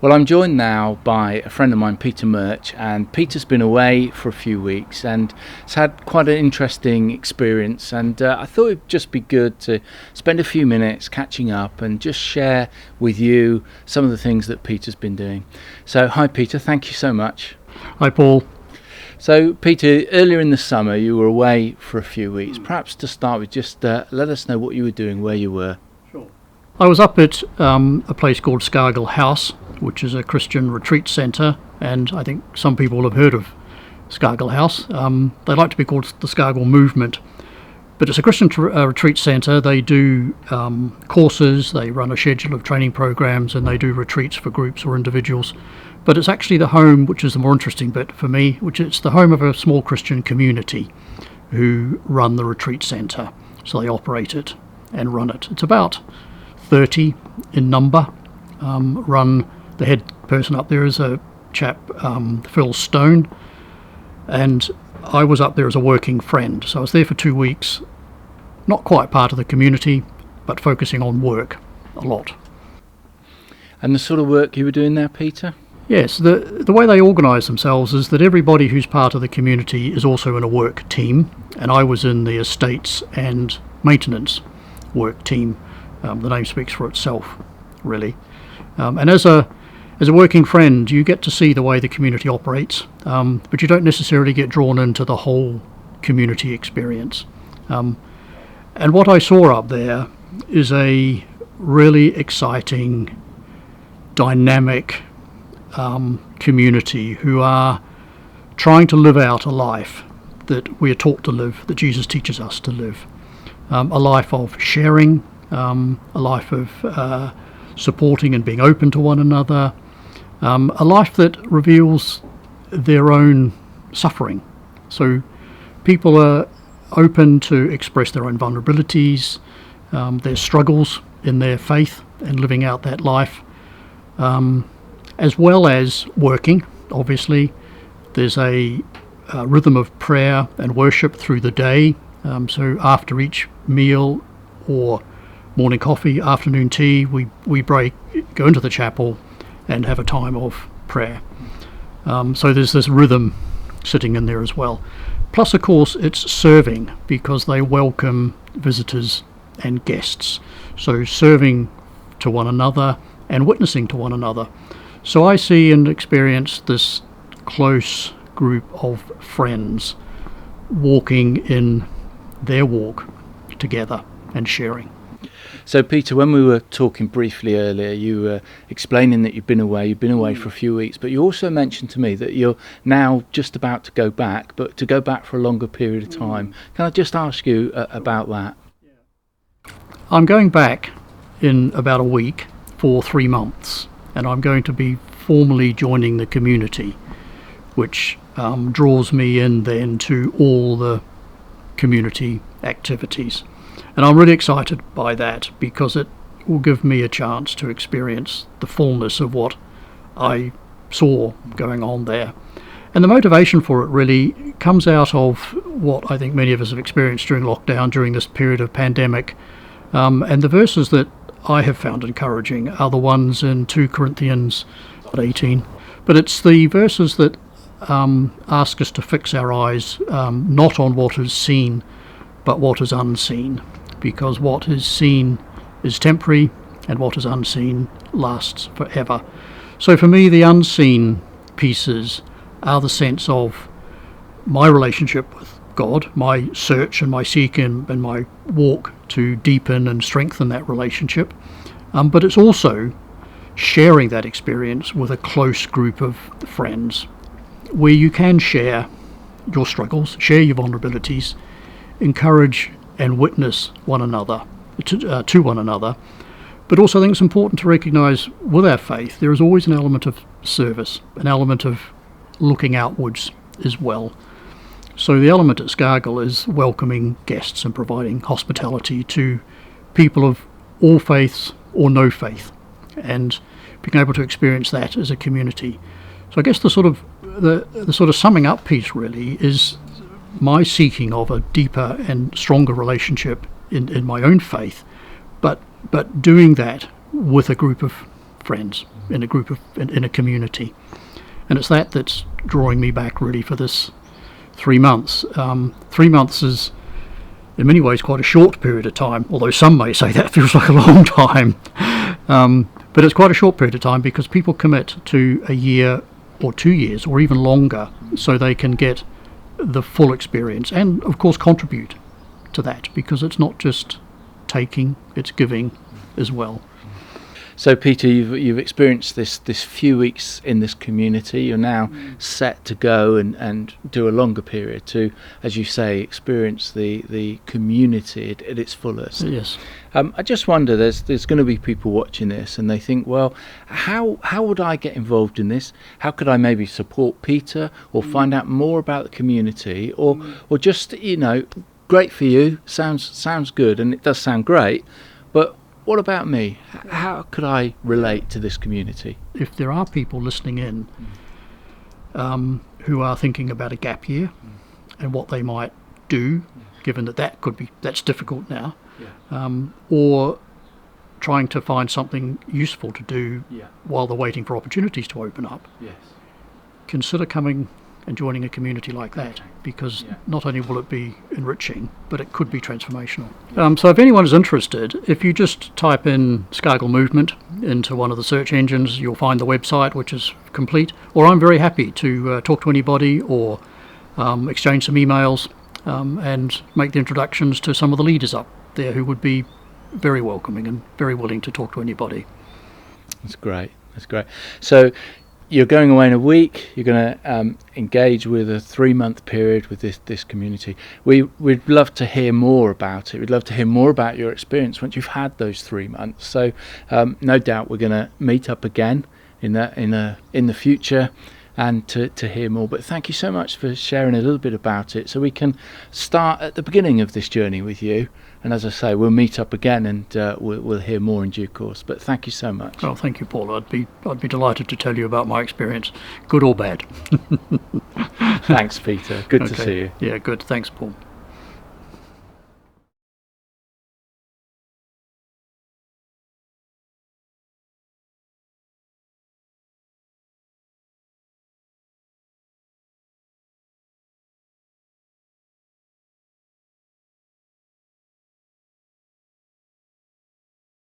Well, I'm joined now by a friend of mine, Peter Murch, and Peter's been away for a few weeks and has had quite an interesting experience, and I thought it'd just be good to spend a few minutes catching up and just share with you some of the things that Peter's been doing. So, hi Peter, thank you so much. Hi Paul. So Peter, earlier in the summer you were away for a few weeks. Perhaps to start with, just let us know what you were doing, where you were. Sure. I was up at a place called Scargill House, which is a Christian retreat centre, and I think some people will have heard of Scargill House. They like to be called the Scargill Movement, but it's a Christian retreat centre. They do courses, they run a schedule of training programs, and they do retreats for groups or individuals. But it's actually the home, which is the more interesting bit for me, which it's the home of a small Christian community who run the retreat centre. So they operate it and run it. It's about 30 in number. The head person up there is a chap, Phil Stone, and I was up there as a working friend. So I was there for 2 weeks, not quite part of the community, but focusing on work a lot. And the sort of work you were doing there, Peter? Yes, the way they organise themselves is that everybody who's part of the community is also in a work team, and I was in the estates and maintenance work team. The name speaks for itself, really. And as a working friend, you get to see the way the community operates, but you don't necessarily get drawn into the whole community experience. And what I saw up there is a really exciting, dynamic community who are trying to live out a life that we are taught to live, that Jesus teaches us to live. A life of sharing, a life of supporting and being open to one another, a life that reveals their own suffering. So people are open to express their own vulnerabilities, their struggles in their faith and living out that life. As well as working, obviously. There's a rhythm of prayer and worship through the day. So after each meal or morning coffee, afternoon tea, we break, go into the chapel and have a time of prayer. So there's this rhythm sitting in there as well. Plus, of course, it's serving, because they welcome visitors and guests. So serving to one another and witnessing to one another. So I see and experience this close group of friends walking in their walk together and sharing. So Peter, when we were talking briefly earlier, you were explaining that you've been away for a few weeks, but you also mentioned to me that you're now just about to go back, but to go back for a longer period of time. Can I just ask you about that? I'm going back in about a week for 3 months. And I'm going to be formally joining the community, which draws me in then to all the community activities. And I'm really excited by that, because it will give me a chance to experience the fullness of what I saw going on there. And the motivation for it really comes out of what I think many of us have experienced during lockdown, during this period of pandemic. And the verses that I have found encouraging are the ones in 2 Corinthians 18. But it's the verses that ask us to fix our eyes not on what is seen, but what is unseen. Because what is seen is temporary, and what is unseen lasts forever. So for me, the unseen pieces are the sense of my relationship with God, my search and my seek and my walk to deepen and strengthen that relationship. But it's also sharing that experience with a close group of friends, where you can share your struggles, share your vulnerabilities, encourage and witness one another to one another. But also I think it's important to recognise with our faith there is always an element of service, an element of looking outwards as well. So the element at Scargill is welcoming guests and providing hospitality to people of all faiths or no faith, and being able to experience that as a community. So I guess the sort of summing up piece really is my seeking of a deeper and stronger relationship in my own faith, but doing that with a group of friends in a group of in a community, and it's that's drawing me back really for this 3 months. 3 months is in many ways quite a short period of time, although some may say that feels like a long time. But it's quite a short period of time because people commit to a year or 2 years or even longer so they can get the full experience and of course contribute to that, because it's not just taking, it's giving as well. So Peter, you've experienced this few weeks in this community. You're now set to go and do a longer period to, as you say, experience the community at its fullest. Yes. I just wonder, there's going to be people watching this and they think, well, how would I get involved in this? How could I maybe support Peter or find out more about the community, or just, great for you, sounds good, and it does sound great, but what about me? How could I relate to this community? If there are people listening in who are thinking about a gap year and what they might do, given that's difficult now, or trying to find something useful to do while they're waiting for opportunities to open up, consider coming and joining a community like that, because not only will it be enriching, but it could be transformational. So if anyone is interested, if you just type in Scargill Movement into one of the search engines, you'll find the website, which is complete. Or I'm very happy to talk to anybody or exchange some emails and make the introductions to some of the leaders up there who would be very welcoming and very willing to talk to anybody. That's great. So you're going away in a week. You're going to engage with a 3-month period with this community. We'd love to hear more about it. We'd love to hear more about your experience once you've had those 3 months. So no doubt we're going to meet up again in the future and to hear more. But thank you so much for sharing a little bit about it, so we can start at the beginning of this journey with you. And as I say, we'll meet up again and we'll hear more in due course. But thank you so much. Well, thank you, Paul. I'd be delighted to tell you about my experience, good or bad. Thanks, Peter. Good to see you. Yeah, good. Thanks, Paul.